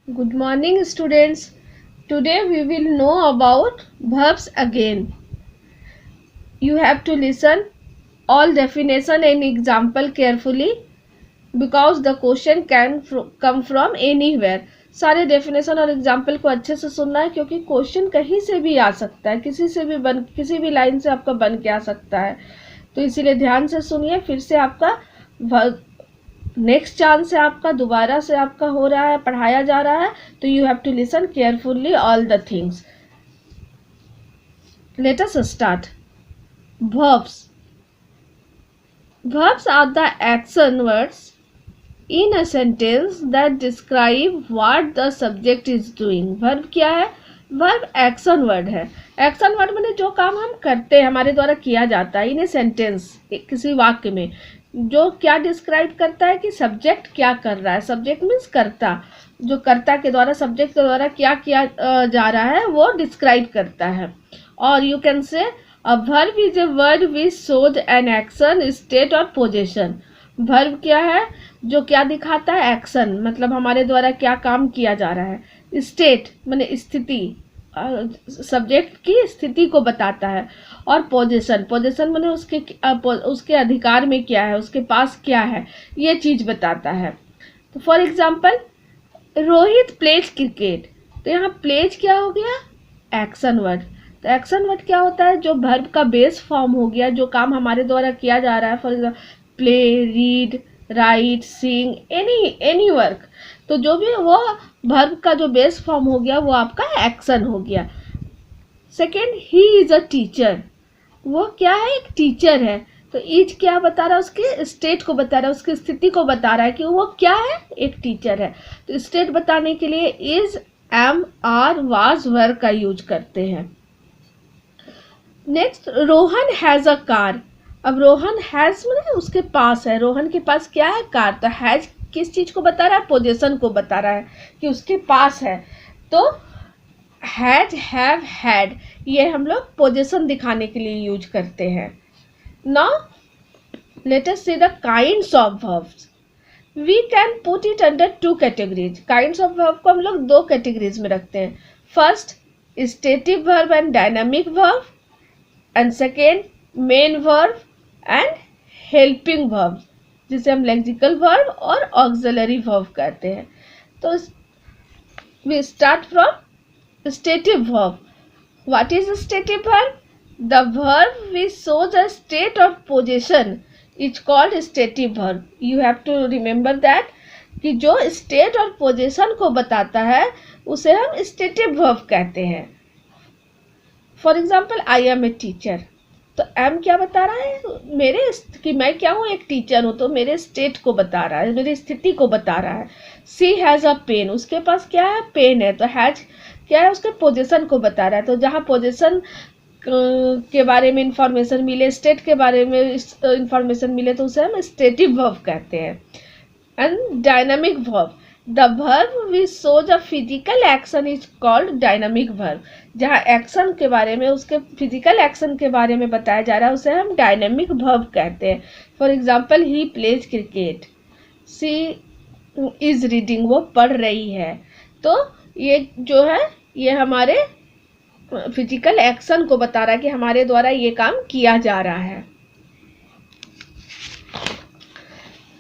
Good morning, students. Today we will know about verbs again. You have to listen all definition and example carefully because the question can come from anywhere. सारे definition और example को अच्छे से सुनना है क्योंकि question कहीं से भी आ सकता है, किसी भी लाइन से आपका बन के आ सकता है। तो इसीलिए ध्यान से सुनिए। फिर से आपका नेक्स्ट चांस है, आपका दोबारा से आपका हो रहा है, पढ़ाया जा रहा है, तो you have to listen carefully all the things. Let us start. verbs verbs are the action words in a sentence that describe what the subject is doing। verb क्या है? verb action word है। action word माने जो काम हम करते हैं, हमारे द्वारा किया जाता है इन ए सेंटेंस, किसी वाक्य में, जो क्या डिस्क्राइब करता है कि सब्जेक्ट क्या कर रहा है। सब्जेक्ट मीन्स कर्ता, जो कर्ता के द्वारा, सब्जेक्ट के द्वारा क्या किया जा रहा है वो डिस्क्राइब करता है। और you can say a verb is a word which shows an action, state और पोजीशन। वर्ब क्या है? जो क्या दिखाता है? एक्शन, मतलब हमारे द्वारा क्या काम किया जा रहा है। स्टेट माने स्थिति, सब्जेक्ट की स्थिति को बताता है। और पोजीशन, पोजीशन माने उसके अधिकार में क्या है, उसके पास क्या है, ये चीज बताता है। तो for example, Rohit pledge cricket. तो यहाँ प्लेज क्या हो गया? Action word. तो एक्शन वर्ड क्या होता है? जो वर्ब का बेस फॉर्म हो गया, जो काम हमारे द्वारा किया जा रहा है। For example, play, read, write, sing, any work. तो जो भी वो वर्ब का जो बेस फॉर्म हो गया वो आपका एक्शन हो गया। Second, he is a teacher. वो क्या है? एक टीचर है। तो इज क्या बता रहा है? उसके स्टेट को बता रहा है, उसकी स्थिति को बता रहा है कि वो क्या है? एक टीचर है। तो स्टेट बताने के लिए इज, एम, आर, वाज, वर का यूज करते हैं। Next, Rohan has a car. अब रोहन हैज मतलब उसके पास है, रोहन के पास क्या है? कार। तो हैज किस चीज को बता रहा है? पोजीशन को बता रहा है कि उसके पास है। तो हैज, हैव, हैड, ये हम लोग पोजीशन दिखाने के लिए यूज करते हैं। Now let us see the kinds of verbs. We can put it under two categories. Kinds of verb को हम लोग दो कैटेगरीज में रखते हैं। First, stative verb and dynamic verb, and second, main verb and helping verb, जिसे हम lexical verb और ऑक्सिलरी वर्ब कहते हैं। तो we start from stative verb. What is stative verb? The verb which shows a state और position is called stative verb. You have to remember that कि जो state और पोजीशन को बताता है उसे हम स्टेटिव वर्ब कहते हैं। For example, I am a teacher. तो एम क्या बता रहा है? मेरे कि मैं क्या हूँ? एक टीचर हूँ। तो मेरे स्टेट को बता रहा है, मेरी स्थिति को बता रहा है। सी हैज़ अ पेन। उसके पास क्या है? पेन है। तो हैज क्या है? उसके पोजीशन को बता रहा है। तो जहाँ पोजीशन के बारे में इंफॉर्मेशन मिले, स्टेट के बारे में इंफॉर्मेशन मिले, तो उसे हम स्टेटिव वर्ब कहते हैं। And dynamic verb, the verb which shows a physical action is called dynamic verb. जहाँ एक्शन के बारे में, उसके फिजिकल एक्शन के बारे में बताया जा रहा है, उसे हम डायनामिक वर्ब कहते हैं। For example, he plays cricket. She is reading, वो पढ़ रही है। तो ये जो है, ये हमारे फिजिकल एक्शन को बता रहा है कि हमारे द्वारा ये काम किया जा रहा है।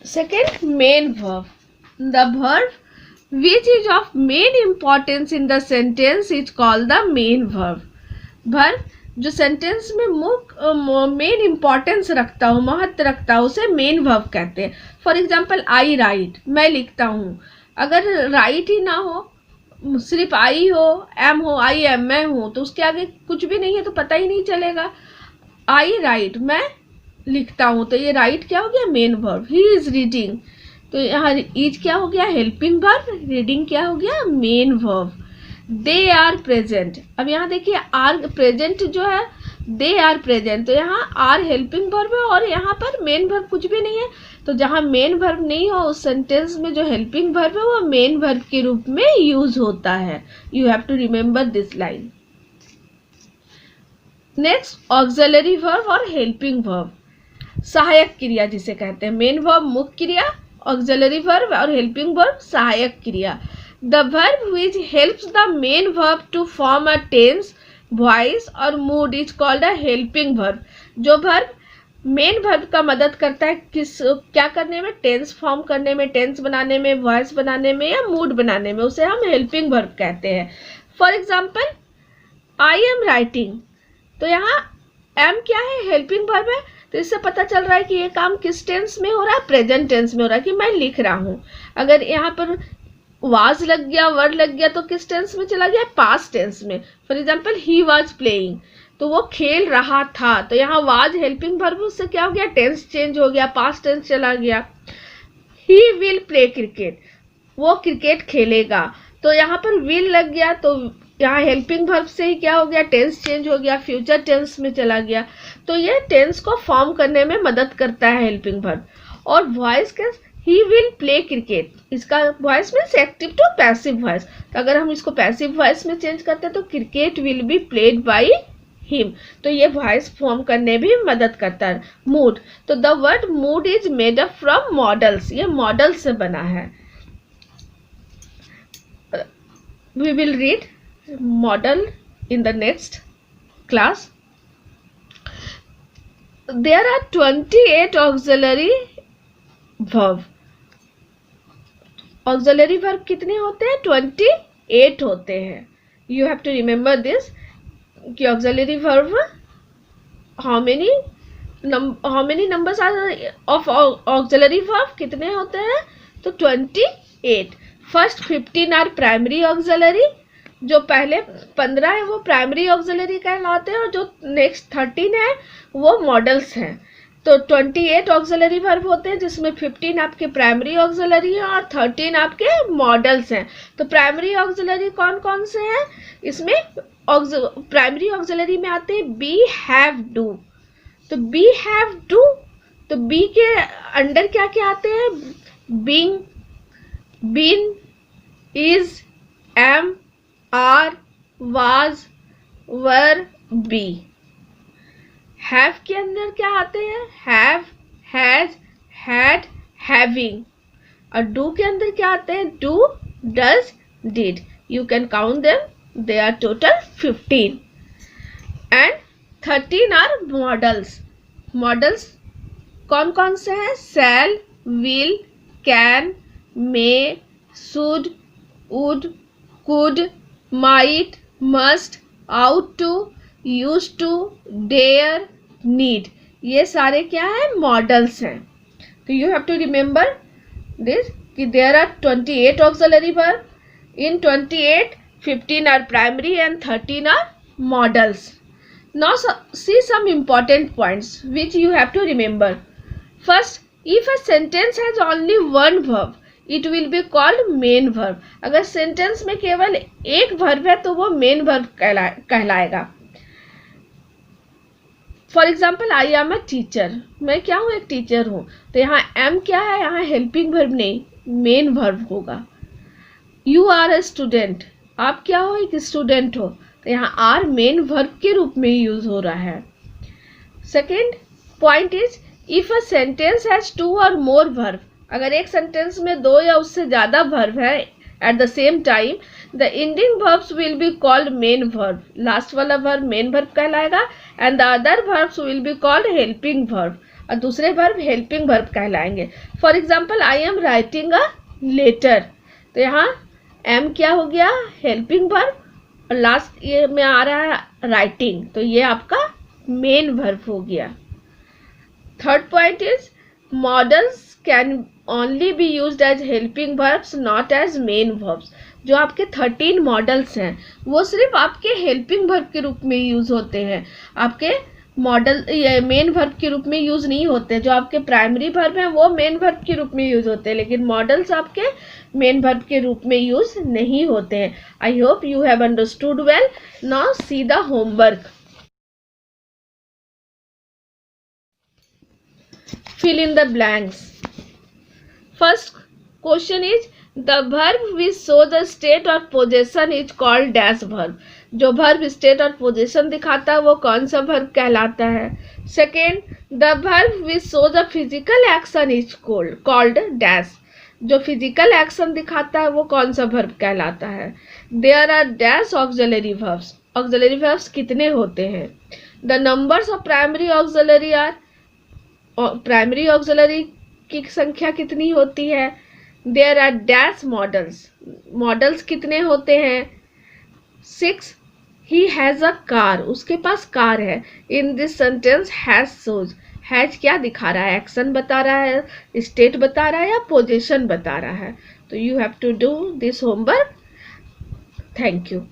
Second, main verb, the verb which is of main importance in the sentence is called the main verb। verb जो सेंटेंस में मेन इंपॉर्टेंस रखता हो, महत्व रखता हो, उसे मेन वर्ब कहते हैं। फॉर एग्जाम्पल, आई राइट, मैं लिखता हूँ। अगर राइट ही ना हो, सिर्फ आई हो, एम हो, आई एम, मैं हूँ, तो उसके आगे कुछ भी नहीं है तो पता ही नहीं चलेगा। आई राइट, मैं लिखता हूँ। तो ये राइट क्या हो गया? Main verb. He is reading, तो यहाँ इज क्या हो गया? Helping verb. रीडिंग क्या हो गया? Main verb. They are present. अब यहाँ देखिए, आर प्रेजेंट जो है, दे आर प्रेजेंट, तो यहाँ आर हेल्पिंग वर्ब है और यहाँ पर मेन वर्ब कुछ भी नहीं है। तो जहाँ मेन वर्ब नहीं हो, उस सेंटेंस में जो हेल्पिंग वर्ब है वो मेन वर्ब के रूप में यूज होता है। You have to remember this line. Next, auxiliary verb और हेल्पिंग वर्ब, सहायक क्रिया जिसे कहते हैं। मेन वर्ब मुख्य क्रिया, ऑक्सिलरी वर्ब और हेल्पिंग वर्ब सहायक क्रिया। The verb which helps the main verb to form a tense, voice और mood is called a helping verb. जो verb मेन वर्ब का मदद करता है क्या करने में, टेंस फॉर्म करने में, टेंस बनाने में, वॉइस बनाने में या मूड बनाने में, उसे हम हेल्पिंग वर्ब कहते हैं. For example I am writing, तो यहाँ एम क्या है, हेल्पिंग वर्ब है. तो इससे पता चल रहा है कि ये काम किस टेंस में हो रहा है, प्रेजेंट टेंस में हो रहा है, कि मैं लिख रहा हूँ. अगर यहाँ पर वाज लग गया, वर्ड लग गया, तो किस टेंस में चला गया, पास्ट टेंस में. For example he was playing, तो वो खेल रहा था. तो यहाँ वाज हेल्पिंग वर्ब, उससे क्या हो गया, टेंस चेंज हो गया, पास्ट टेंस चला गया. ही विल प्ले क्रिकेट, वो क्रिकेट खेलेगा. तो यहाँ पर विल लग गया, तो यहाँ हेल्पिंग वर्ब से ही क्या हो गया, टेंस चेंज हो गया, फ्यूचर टेंस में चला गया. तो ये टेंस को फॉर्म करने में मदद करता है हेल्पिंग वर्ब. और वॉइस के ही विल प्ले क्रिकेट, इसका voice means active to passive voice. तो अगर हम इसको पैसिव वॉइस में चेंज करते हैं तो cricket will be played by him. तो ये वॉइस फॉर्म करने भी मदद करता है. मूड, तो the word mood is made up from models, ये मॉडल से बना है. We will read model in the next class. There are 28 auxiliary verb. Auxiliary verb कितने होते हैं, 28 होते हैं. You have to remember this कि auxiliary verb how many numbers are of auxiliary verb, कितने होते हैं, तो 28. फर्स्ट 15 आर प्राइमरी ऑक्सिलरी, जो पहले 15 है वो प्राइमरी ऑक्सिलरी कहलाते हैं, और जो नेक्स्ट 13 है वो मॉडल्स हैं. तो 28 ऑक्सिलरी वर्ब होते हैं, जिसमें 15 आपके प्राइमरी ऑक्सिलरी हैं और 13 आपके मॉडल्स हैं. तो प्राइमरी ऑक्सिलरी कौन कौन से हैं, इसमें प्राइमरी ऑक्सिलरी में आते हैं बी, हैव, डू. तो बी, हैव, डू, तो बी के अंडर क्या क्या आते हैं, being, been, is, am, are, was, were, be. Have के अंदर क्या आते हैं, हैव, हैज, हैड, हैविंग. और डू के अंदर क्या आते हैं, do, does, did. You can count them, they are total 15. and 13 are models. models कौन कौन से हैं, shall, will, can, may, should, would, could, might, must, ought to, used to, dare, need. ये सारे क्या है, मॉडल्स हैं. तो you have to remember this कि there are 28 auxiliary verb. in 28 15 are primary and 13 are models. Now see some important points which you have to remember. First, if a sentence has only one verb, it will be called main verb. अगर sentence में केवल एक verb है तो वो main verb कहलाएगा. For example, I am a teacher. मैं क्या हूँ, एक टीचर हूँ. तो यहाँ am क्या है, यहाँ helping verb नहीं, main verb होगा. You are a student. आप क्या हो, एक स्टूडेंट हो. तो यहाँ आर मेन वर्ब के रूप में यूज हो रहा है. Second point is if a sentence has 2 और मोर वर्ब. अगर एक सेंटेंस में 2 या उससे ज़्यादा वर्ब है at the same time, the ending verbs will be called main verb. Last वाला वर्ब मेन वर्ब कहलाएगा and the other verbs will be called helping verb. और दूसरे वर्ब हेल्पिंग वर्ब कहलाएंगे. For example I am writing a letter. तो यहाँ M क्या हो गया, हेल्पिंग वर्ब, और लास्ट ये में आ रहा है राइटिंग, तो ये आपका मेन वर्ब हो गया. Third point is modals can only be used as helping verbs, not as main verbs. जो आपके 13 मॉडल्स हैं वो सिर्फ आपके हेल्पिंग वर्ब के रूप में यूज होते हैं, आपके मॉडल ये मेन वर्ब के रूप में यूज नहीं होते. जो आपके प्राइमरी वर्ब हैं वो मेन वर्ब के रूप में यूज होते हैं, लेकिन मॉडल्स आपके मेन वर्ब के रूप में यूज नहीं होते हैं. I hope you have understood well. Now see the homework. fill in the blanks. First question is the verb which show the state or possession is called dash verb. जो verb state और possession दिखाता है वो कौन सा verb कहलाता है. Second, the verb which show the physical action is called dash. जो फिजिकल एक्शन दिखाता है वो कौन सा वर्ब कहलाता है? There are dash auxiliary verbs, auxiliary verbs कितने होते हैं? The numbers of primary auxiliary are, primary auxiliary की संख्या कितनी होती है? There are dash modals, modals कितने होते हैं? 6. ही हैज़ अ कार, उसके पास कार है। In this sentence has shows, has क्या दिखा रहा है? एक्शन बता रहा है, स्टेट बता रहा है या पोजीशन बता रहा है? तो you have to do this homework. Thank you.